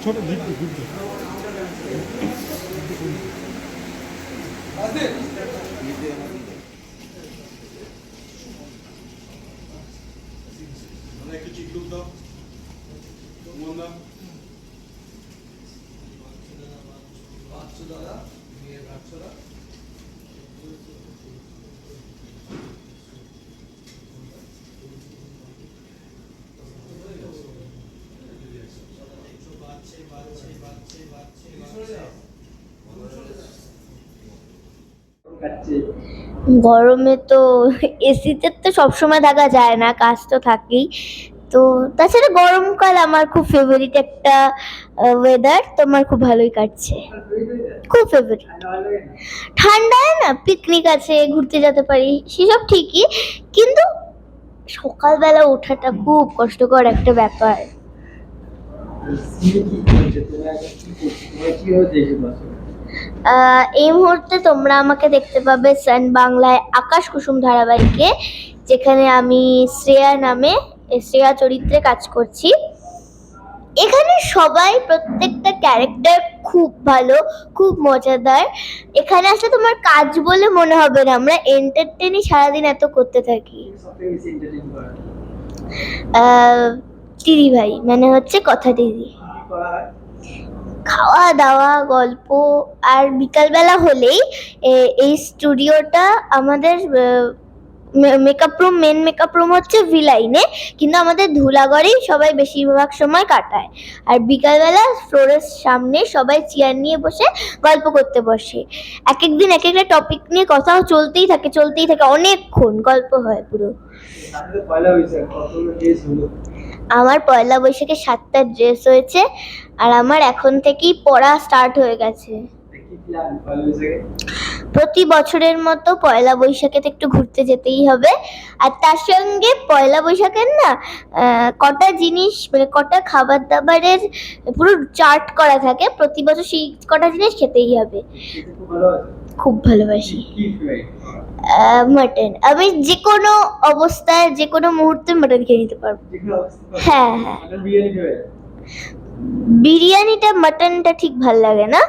ছোট ঘুরতে ঘুরতে একটু চিকলুক দাও মন দাও দাদা মেয়ের বাচ্চারা গরমে তো এসিতে তো সবসময় থাকা যায় না, কাজ তো থাকেই। তো তাছাড়া গরমকাল আমার খুব ফেভারিট একটা ওয়েদার, তো আমার খুব ভালোই কাটছে, খুব ফেভারিট। ঠান্ডায় না পিকনিক আছে, ঘুরতে যেতে পারি, সেসব ঠিকই, কিন্তু সকালবেলা ওঠাটা খুব কষ্টকর একটা ব্যাপার। এই মুহূর্তে তোমরা আমাকে দেখতে পাবে সান বাংলায় আকাশ কুসুম ধারাবাহিকে, যেখানে আমি শ্রেয়া চরিত্রে কাজ করছি। এখানে সবাই, প্রত্যেকটা ক্যারেক্টার খুব ভালো, খুব মজাদার। এখানে আসলে তোমার কাজ বলে মনে হবে না, আমরা এন্টারটেনই সারাদিন এত করতে থাকি। দিদি ভাই মানে হচ্ছে কথা দিদি, খাওয়া দাওয়া, গল্প। আর বিকালবেলা হলেই এই স্টুডিওটা আমাদের মেন মেকআপ রুম হচ্ছে ভিলাইনে, কিন্তু আমাদের ধুলাগড়েই সবাই বেশিরভাগ সময় কাটায়। আর বিকালবেলা ফ্লোরের সামনে সবাই চেয়ার নিয়ে বসে গল্প করতে বসে। এক একদিন এক একটা টপিক নিয়ে কথা চলতেই থাকে, অনেকক্ষণ গল্প হয় পুরো। আমার পয়লা বৈশাখে 7টা ড্রেস হয়েছে, আর আমার এখন থেকেই পড়া স্টার্ট হয়ে গেছে। প্রতি বছরের মতো পয়লা বৈশাখে একটু ঘুরতে যেতেই হবে। আর তার সঙ্গে পয়লা বৈশাখের না কটা জিনিস, মানে কটা খাবার দাবারের পুরো চার্ট করা থাকে, প্রতি বছর সেই কটা জিনিস খেতেই হবে। খুব ভালোবাসি মাটন। আমি যে কোনো অবস্থায়, যে কোনো মুহূর্তে মাটন খেয়ে নিতে পারবো। হ্যাঁ হ্যাঁ, বিরিয়ানিটা, মাটনটা ঠিক ভাল লাগে না।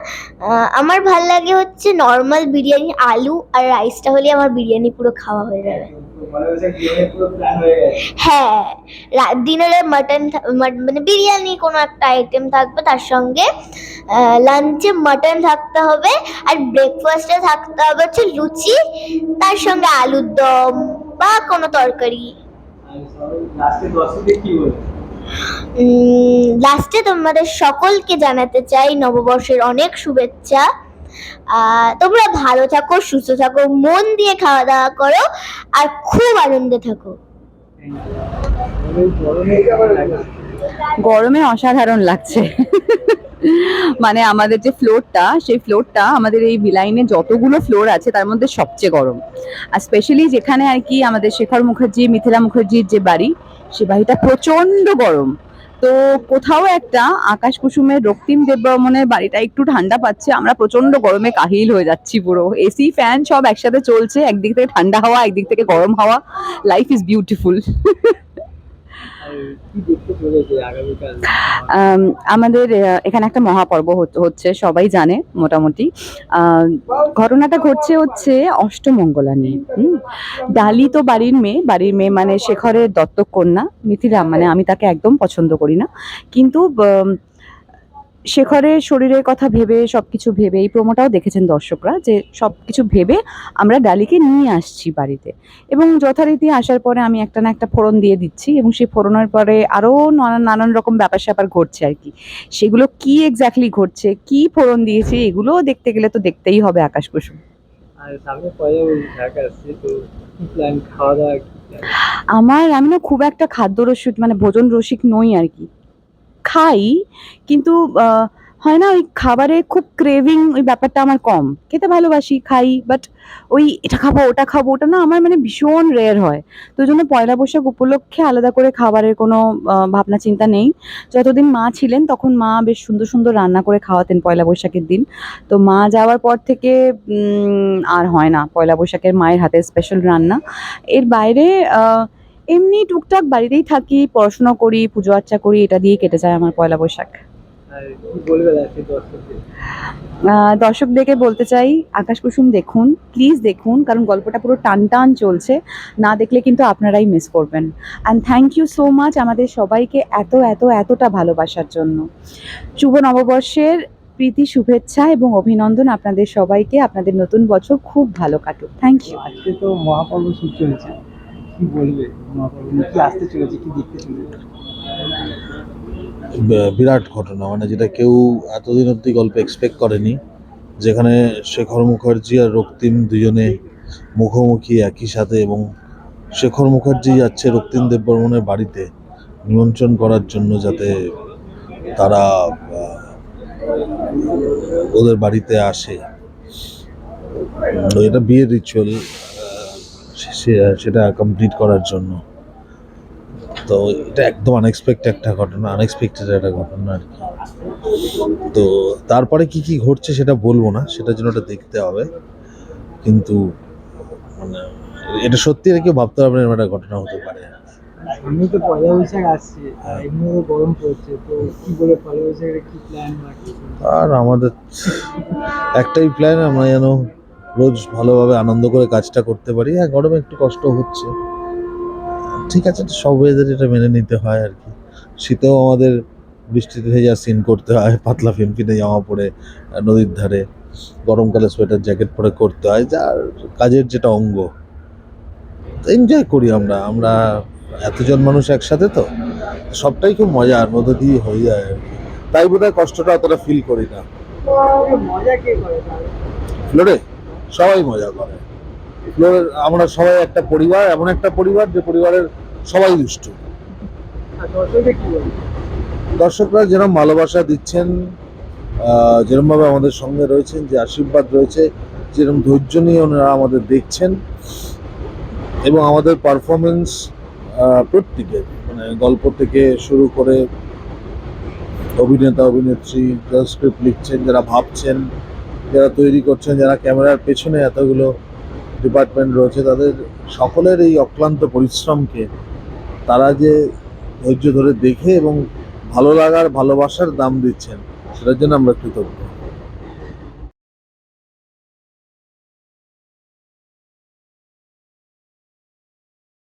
আমার ভাল লাগে হচ্ছে নর্মাল বিরিয়ানি, আলু আর রাইসটা হলে আমার বিরিয়ানি পুরো খাওয়া হয়ে যাবে। হ্যাঁ, ডিনারে মাটন, মানে বিরিয়ানি কোনো একটা আইটেম থাকবে, তার সঙ্গে লাঞ্চে মাটন থাকতে হবে, আর ব্রেকফাস্টে থাকতে হবে হচ্ছে লুচি, তার সঙ্গে আলুর দম বা কোনো তরকারি। লাস্টে তোমাদের সকলকে জানাতে চাই নববর্ষের অনেক শুভেচ্ছা। তোমরা ভালো থাকো, সুস্থ থাকো, মন দিয়ে খাওয়া দাওয়া করো, আর খুব আনন্দে থাকো। গরমে অসাধারণ লাগছে। মানে আমাদের যে ফ্লোরটা, সেই ফ্লোরটা আমাদের এই ভিলাইনে যতগুলো ফ্লোর আছে তার মধ্যে সবচেয়ে গরম। আর স্পেশালি যেখানে আর কি আমাদের শেখর মুখার্জি, মিথিলা মুখার্জির যে বাড়ি, সে বাড়িটা প্রচন্ড গরম। তো কোথাও একটা আকাশ কুসুমের রক্তিম দেববর্মনের বাড়িটা একটু ঠান্ডা পাচ্ছে, আমরা প্রচন্ড গরমে কাহিল হয়ে যাচ্ছি পুরো। এসি ফ্যান সব একসাথে চলছে, একদিক থেকে ঠান্ডা হাওয়া, একদিক থেকে গরম হাওয়া। Life is beautiful. আমাদের এখানে একটা মহাপর্ব হচ্ছে, সবাই জানে মোটামুটি। ঘটনাটা ঘটছে হচ্ছে অষ্টমঙ্গলা নিয়ে। ডালি তো বাড়ির মেয়ে, মানে শেখরের দত্তক কন্যা। মিথিলা মানে আমি তাকে একদম পছন্দ করি না, কিন্তু শেখরের শরীরের কথা ভেবে, সবকিছু ভেবে, এই প্রোমোটাও দেখেছেন দর্শকরা, যে সবকিছু ভেবে আমরা ডালিকে নিয়ে আসছি বাড়িতে। এবং যথারীতি আসার পরে আমি একটা না একটা ফোড়ন দিয়ে দিচ্ছি, এবং সেই ফোড়নের পরে আরও নানান রকম ব্যাপার স্যাপার ঘটছে আর কি। সেগুলো কি এক্স্যাক্টলি ঘটছে, কি ফোড়ন দিয়েছে, এগুলো দেখতে গেলে তো দেখতেই হবে আকাশ কুসুম। আমি না খুব একটা খাদ্য রসিক, মানে ভোজন রসিক নই আর কি। খাই, কিন্তু হয় না, ওই খাবারে খুব ক্রেভিং, ওই ব্যাপারটা আমার কম। খেতে ভালোবাসি, খাই, বাট ওই এটা খাবো ওটা খাবো, ওটা না আমার মানে ভীষণ রেয়ার হয়। তো ওই জন্য পয়লা বৈশাখ উপলক্ষে আলাদা করে খাবারের কোনো ভাবনা চিন্তা নেই। যতদিন মা ছিলেন তখন মা বেশ সুন্দর সুন্দর রান্না করে খাওয়াতেন পয়লা বৈশাখের দিন। তো মা যাওয়ার পর থেকে আর হয় না পয়লা বৈশাখের মায়ের হাতে স্পেশাল রান্না। এর বাইরে এমনি টুকটাক বাড়িতেই থাকি, পড়াশোনা করি, পুজো আর্চা করি, এটা দিয়েই কেটে যায় আমার পয়লা বৈশাখ। আর কি বলবে আজকে দর্শকদের? দর্শকদেরকে বলতে চাই আকাশ কুসুম দেখুন, প্লিজ দেখুন, কারণ গল্পটা পুরো টান টান চলছে। না দেখলে কিন্তু আপনারাই মিস করবেন। And thank you so much আমাদের সবাইকে এতটা ভালোবাসার জন্য। শুভ নববর্ষের প্রীতি শুভেচ্ছা এবং অভিনন্দন আপনাদের সবাইকে। আপনাদের নতুন বছর খুব ভালো কাটুক। Thank you. আজকে তো মহাপর্ব শুট চলছে, কি বলবে মহাপর্ব নিয়ে? কি আসতে চলেছে, কি দেখতে চলেছে? বিরাট ঘটনা, মানে যেটা কেউ এতদিন অব্দি গল্পে এক্সপেক্ট করেনি, যেখানে শেখর মুখার্জি আর রক্তিম দুজনে মুখোমুখি একই সাথে, এবং শেখর মুখার্জি যাচ্ছে রক্তিম দেববর্মনের বাড়িতে নিমন্ত্রণ করার জন্য, যাতে তারা ওদের বাড়িতে আসে। এটা বিয়ের রিচুয়াল, সেটা কমপ্লিট করার জন্য। তো এটা একদম আনএক্সপেক্টেড একটা ঘটনা আর কি। তো তারপরে কি কি ঘটছে সেটা বলবো না, সেটার জন্য ওটা দেখতে হবে। কিন্তু মানে এটা সত্যি আর কেউ ভাবতে পারবে না এরকম একটা ঘটনা হতে পারে। এমনি তো পয়লা বৈশাখ আসছে, আর এমনিও গরম পড়ছে, তো কি বলে পয়লা বৈশাখের কি প্ল্যান বা কি? আর আমাদের একটাই প্ল্যান, আমরা যেন রোজ ভালোভাবে আনন্দ করে কাজটা করতে পারি। হ্যাঁ, গরমে একটু কষ্ট হচ্ছে, ঠিক আছে, সব ওয়েদার এটা মেনে নিতে হয় আর কি। শীতেও আমাদের বৃষ্টিতে ভেজা সিন করতে হয়, পাতলা ফিনফিনে জামা পরে নদীর ধারে, গরমকালে সোয়েটার জ্যাকেট পরে করতে হয়, যার কাজের যেটা অঙ্গ। এনজয় করি আমরা এতজন মানুষ একসাথে, তো সবটাই খুব মজার মধ্যে দিয়ে হয়ে যায় আর কি। তাই বোধহয় কষ্টটা অতটা ফিল করি না। মজা কে করে তাহলে? ফ্লোরে সবাই মজা করে। ফ্লোরের আমরা সবাই একটা পরিবার, এমন একটা পরিবার যে পরিবারের সবাই দুষ্টু। আর দর্শকদের কি বলবে? দর্শকরা যেরকম ভালোবাসা দিচ্ছেন, যেরকমভাবে আমাদের সঙ্গে রয়েছেন, যে আশীর্বাদ রয়েছে, যেরকম ধৈর্য নিয়ে ওনারা আমাদের দেখছেন, এবং আমাদের পারফরমেন্স প্রত্যেকের, মানে গল্প থেকে শুরু করে অভিনেতা অভিনেত্রী, যারা স্ক্রিপ্ট লিখছেন, যারা ভাবছেন, যারা তৈরি করছেন, যারা ক্যামেরার পেছনে এতগুলো ডিপার্টমেন্ট রয়েছে, তাদের সকলের এই অক্লান্ত পরিশ্রমকে তারা যে ধৈর্য ধরে দেখে এবং ভালো লাগার ভালোবাসার দাম দিচ্ছেন, সেটার জন্য আমরা কৃতজ্ঞ।